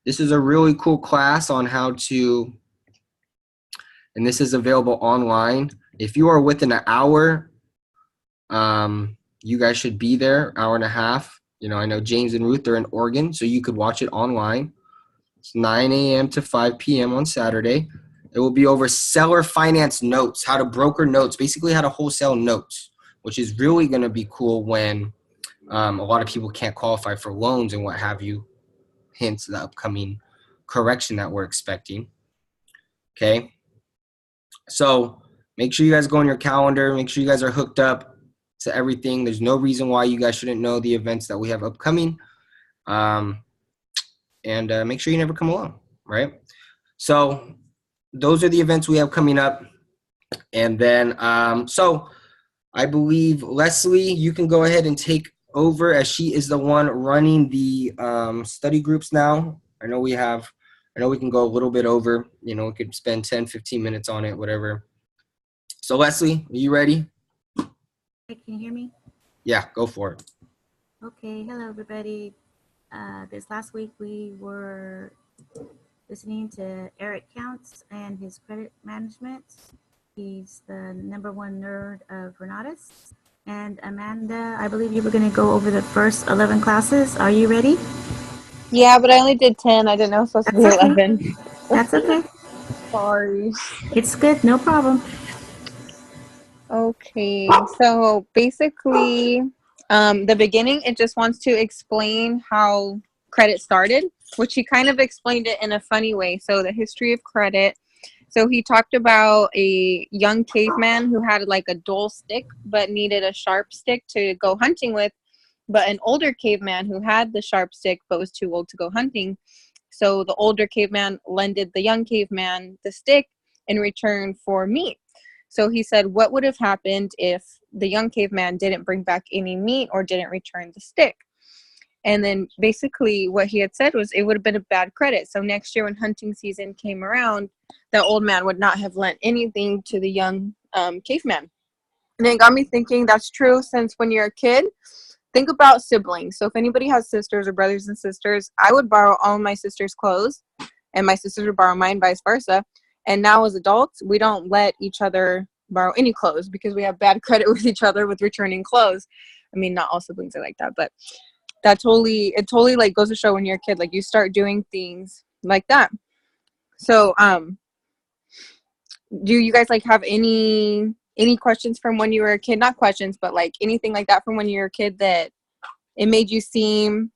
This is a really cool class on how to, and this is available online. If you are within an hour, you guys should be there, hour and a half. I know James and Ruth are in Oregon, so you could watch it online. It's 9 a.m. to 5 p.m. on Saturday. It will be over seller finance notes, how to broker notes, basically how to wholesale notes, which is really going to be cool when a lot of people can't qualify for loans and what have you, hence the upcoming correction that we're expecting. Okay. So make sure you guys go on your calendar. Make sure you guys are hooked up to everything. There's no reason why you guys shouldn't know the events that we have upcoming. And make sure you never come along, right? So those are the events we have coming up. And then, so I believe, Leslie, you can go ahead and take over as she is the one running the study groups now. I know we can go a little bit over, we could spend 10, 15 minutes on it, whatever. So Leslie, are you ready? Hey, can you hear me? Yeah, go for it. Okay, hello everybody. This last week we were listening to Eric Counts and his credit management. He's the #1 nerd of Renatus. And Amanda, I believe you were going to go over the first 11 classes. Are you ready? Yeah, but I only did 10. I didn't know it was supposed to be 11. That's okay. Sorry. It's good, no problem. Okay, so basically, the beginning, it just wants to explain how credit started, which he kind of explained it in a funny way. So the history of credit. So he talked about a young caveman who had like a dull stick but needed a sharp stick to go hunting with, but an older caveman who had the sharp stick but was too old to go hunting. So the older caveman lended the young caveman the stick, in return for meat. So he said, what would have happened if the young caveman didn't bring back any meat or didn't return the stick? And then basically what he had said was it would have been a bad credit. So next year when hunting season came around, the old man would not have lent anything to the young caveman. And it got me thinking that's true, since when you're a kid, think about siblings. So if anybody has sisters or brothers and sisters, I would borrow all my sister's clothes and my sisters would borrow mine, vice versa. And now as adults, we don't let each other borrow any clothes because we have bad credit with each other with returning clothes. I mean, not all siblings are like that, but it totally like goes to show when you're a kid, like you start doing things like that. So do you guys like have any questions from when you were a kid? Not questions, but like anything like that from when you were a kid that it made you seem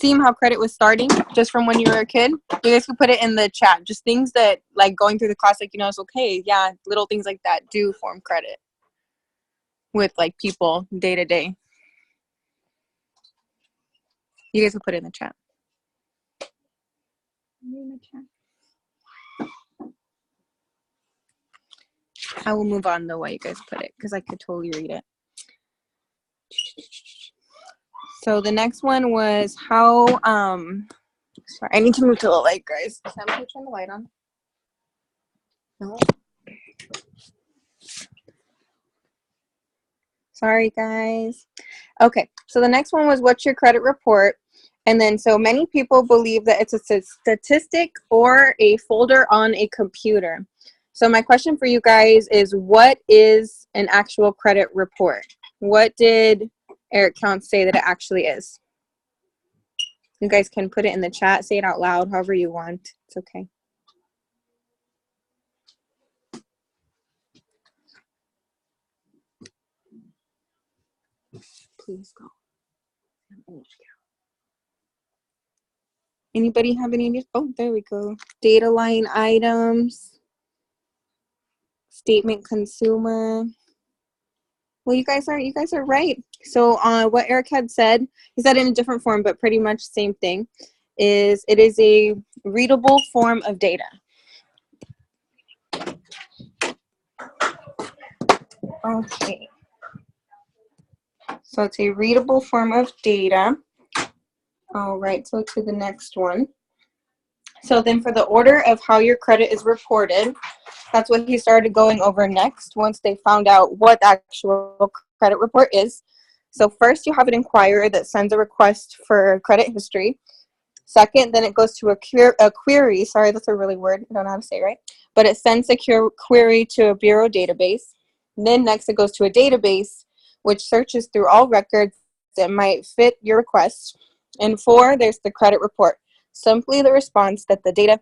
how credit was starting just from when you were a kid? You guys could put it in the chat. Just things that like going through the class, like, it's okay. Yeah, little things like that do form credit with like people day to day. You guys can put it in the chat. I will move on the way you guys put it because I could totally read it. So the next one was how, sorry, I need to move to the light, guys. Sam, can you turn the light on? No. Sorry, guys. Okay, so the next one was what's your credit report? And then so many people believe that it's a statistic or a folder on a computer. So my question for you guys is, what is an actual credit report? What did Eric Counts say that it actually is? You guys can put it in the chat, say it out loud, however you want. It's okay. Please go. Anybody have any? Oh, there we go. Data line items, statement consumer. Well, you guys are right. So what Eric had said, he said in a different form, but pretty much same thing, is it is a readable form of data. Okay. So it's a readable form of data. All right, so to the next one. So then for the order of how your credit is reported, that's what he started going over next once they found out what the actual credit report is. So first you have an inquirer that sends a request for credit history. Second, then it goes to a query. Sorry, that's a really word. I don't know how to say it right. But it sends a query to a bureau database. And then next it goes to a database, which searches through all records that might fit your request. And 4, there's the credit report. Simply the response that the data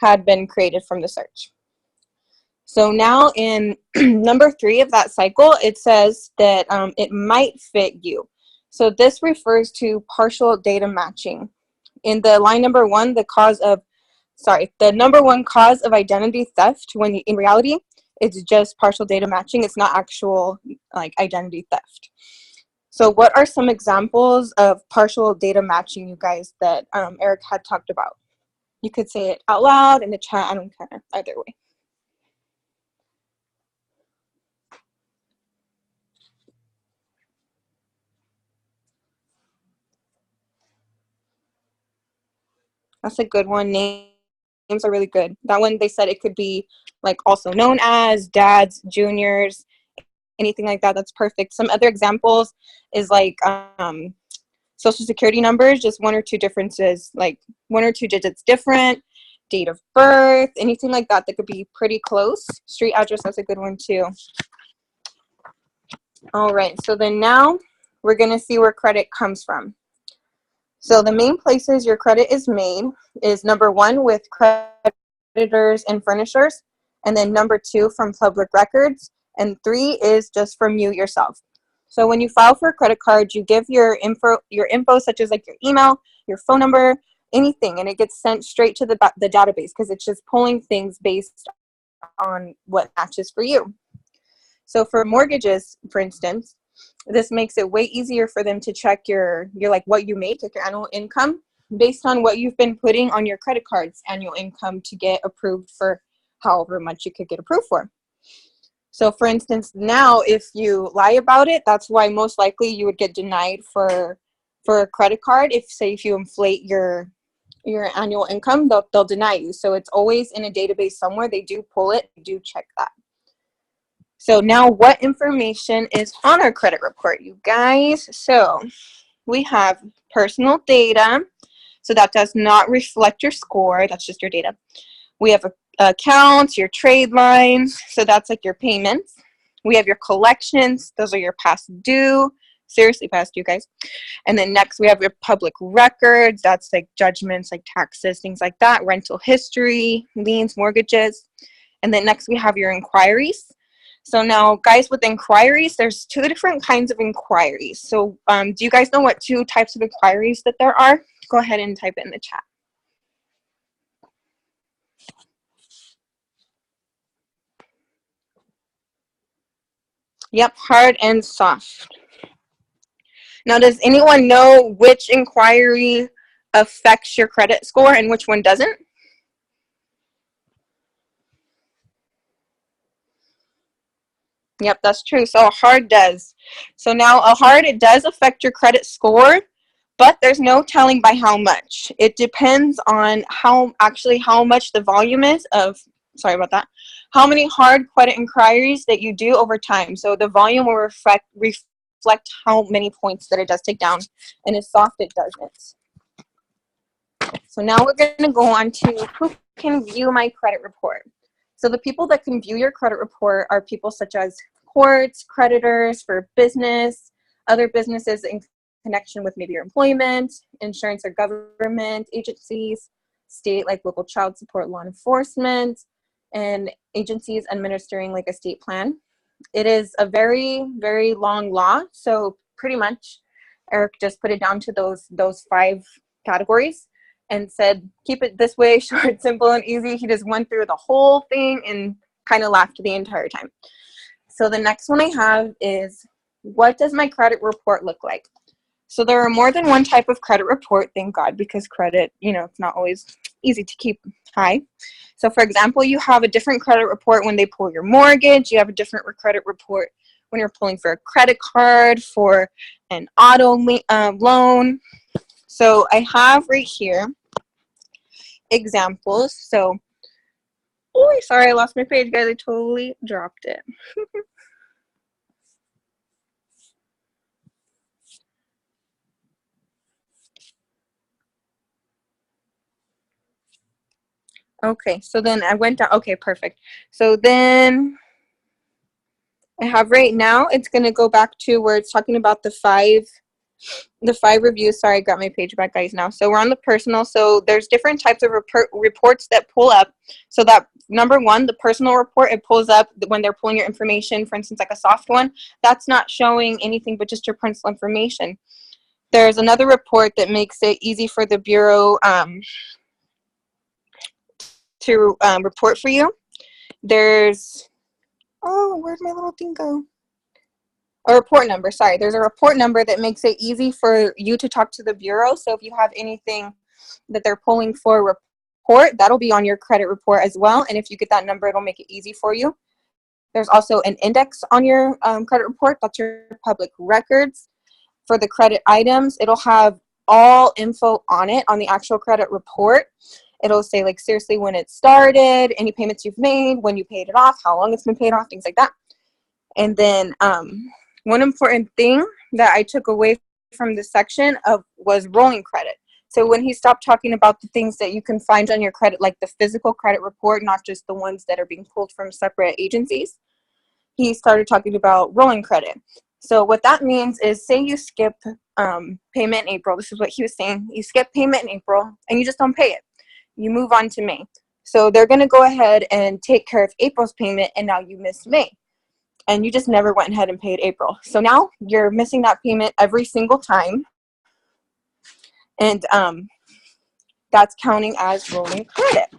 had been created from the search. So now in number 3 of that cycle, it says that it might fit you. So this refers to partial data matching. In the line number 1, the number 1 cause of identity theft, when in reality, it's just partial data matching. It's not actual like identity theft. So what are some examples of partial data matching, you guys, that Eric had talked about? You could say it out loud in the chat. I don't care, either way. That's a good one. Names are really good. That one, they said it could be like also known as, dads, juniors, anything like that. That's perfect. Some other examples is like social security numbers, just 1 or 2 differences, like 1 or 2 digits different, date of birth, anything like that that could be pretty close. Street address, that's a good one too. All right, so then now we're gonna see where credit comes from. So the main places your credit is made is number 1 with creditors and furnishers, and then number 2 from public records, and 3 is just from you yourself. So when you file for a credit card, you give your info such as like your email, your phone number, anything, and it gets sent straight to the database because it's just pulling things based on what matches for you. So for mortgages, for instance, this makes it way easier for them to check your like what you make, like your annual income, based on what you've been putting on your credit card's annual income to get approved for however much you could get approved for. So for instance, now if you lie about it, that's why most likely you would get denied for a credit card. If you inflate your annual income, they'll deny you. So it's always in a database somewhere. They do pull it, they do check that. So now what information is on our credit report, you guys? So we have personal data. So that does not reflect your score. That's just your data. We have accounts, your trade lines. So that's like your payments. We have your collections. Those are your past due. Seriously past due, guys. And then next we have your public records. That's like judgments, like taxes, things like that. Rental history, liens, mortgages. And then next we have your inquiries. So now, guys, with inquiries, there's 2 different kinds of inquiries. So do you guys know what 2 types of inquiries that there are? Go ahead and type it in the chat. Yep, hard and soft. Now, does anyone know which inquiry affects your credit score and which one doesn't? Yep, that's true. So a hard does. So now a hard, it does affect your credit score, but there's no telling by how much. It depends on how much the volume is of, sorry about that, how many hard credit inquiries that you do over time. So the volume will reflect how many points that it does take down, and it's soft, it doesn't. So now we're going to go on to who can view my credit report. So the people that can view your credit report are people such as courts, creditors for business, other businesses in connection with maybe your employment, insurance or government agencies, state like local child support, law enforcement, and agencies administering like a state plan. It is a very, very long law. So pretty much Eric just put it down to those 5 categories and said, keep it this way, short, simple, and easy. He just went through the whole thing and kind of laughed the entire time. So the next one I have is, what does my credit report look like? So there are more than one type of credit report, thank God, because credit, it's not always easy to keep high. So for example, you have a different credit report when they pull your mortgage. You have a different credit report when you're pulling for a credit card, for an auto loan. So I have right here examples. So, oh, sorry, I lost my page, guys. I totally dropped it. Okay, so then I went down. Okay, perfect. So then I have right now, it's going to go back to where it's talking about the five reviews. Sorry, I got my page back, guys, now. So we're on the personal. So there's different types of reports that pull up. So that number 1, the personal report, it pulls up when they're pulling your information, for instance, like a soft one. That's not showing anything but just your principal information. There's another report that makes it easy for the Bureau to report for you. There's, oh, where'd my little thing go? A report number, sorry. There's a report number that makes it easy for you to talk to the Bureau. So if you have anything that they're pulling for a report, that'll be on your credit report as well. And if you get that number, it'll make it easy for you. There's also an index on your credit report. That's your public records. For the credit items, it'll have all info on it on the actual credit report. It'll say, like, seriously, when it started, any payments you've made, when you paid it off, how long it's been paid off, things like that. And then one important thing that I took away from this section was rolling credit. So when he stopped talking about the things that you can find on your credit, like the physical credit report, not just the ones that are being pulled from separate agencies, he started talking about rolling credit. So what that means is, say you skip payment in April. This is what he was saying. You skip payment in April and you just don't pay it. You move on to May. So they're going to go ahead and take care of April's payment, and now you missed May. And you just never went ahead and paid April. So now you're missing that payment every single time. And that's counting as rolling credit.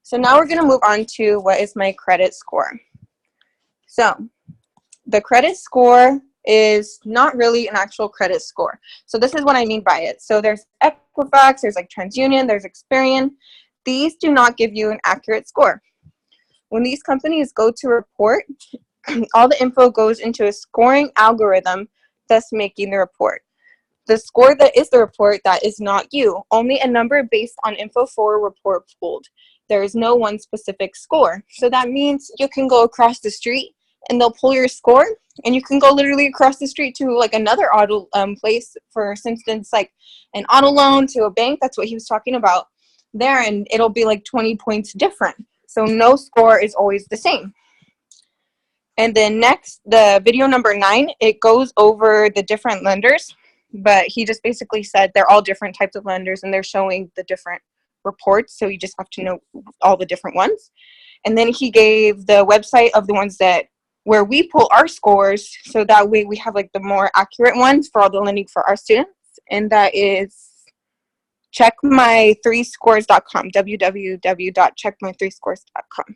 So now we're going to move on to what is my credit score. So the credit score is not really an actual credit score. So this is what I mean by it. So there's Equifax, there's like TransUnion, there's Experian. these do not give you an accurate score. When these companies go to report, all the info goes into a scoring algorithm, thus making the report. The score that is the report, that is not you. Only a number based on info for a report pooled. There is no one specific score. So that means you can go across the street and they'll pull your score, and you can go literally across the street to like another auto place, for instance, like an auto loan to a bank. That's what he was talking about there, and it'll be like 20 points different. So no score is always the same. And then next, the video number 9, it goes over the different lenders, but he just basically said they're all different types of lenders and they're showing the different reports. So you just have to know all the different ones. And then he gave the website of the ones that where we pull our scores, so that way we have like the more accurate ones for all the lending for our students. And that is checkmy3scores.com, www.checkmy3scores.com.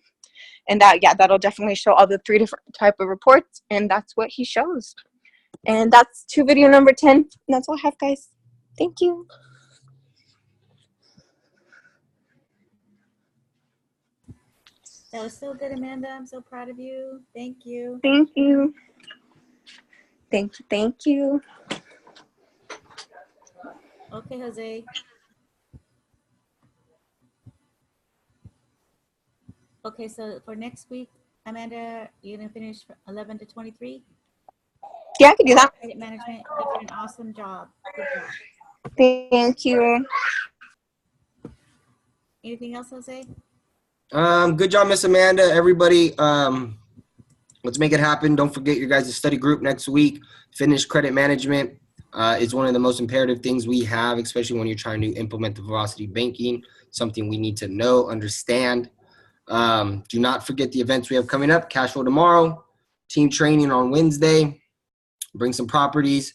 And that, yeah, that'll definitely show all the 3 different type of reports, and that's what he shows. And that's to video number 10. And that's all I have, guys. Thank you. That was so good, Amanda. I'm so proud of you. Thank you. Thank you. Thank you. Thank you. Okay, Jose. Okay, so for next week, Amanda, you're gonna finish from 11 to 23. Yeah, I can do that. Credit management, you did an awesome job. Good job. Thank you. Anything else, Jose? Good job, Miss Amanda. Everybody, let's make it happen. Don't forget your guys' study group next week. Finish credit management is one of the most imperative things we have, especially when you're trying to implement the velocity banking, something we need to know, understand. Do not forget the events we have coming up. Cash flow tomorrow, team training on Wednesday. Bring some properties.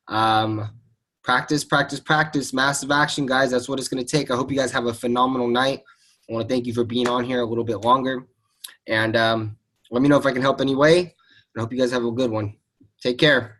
Practice, practice, practice. Massive action, guys. That's what it's going to take. I hope you guys have a phenomenal night. I want to thank you for being on here a little bit longer. And let me know if I can help any way. I hope you guys have a good one. Take care.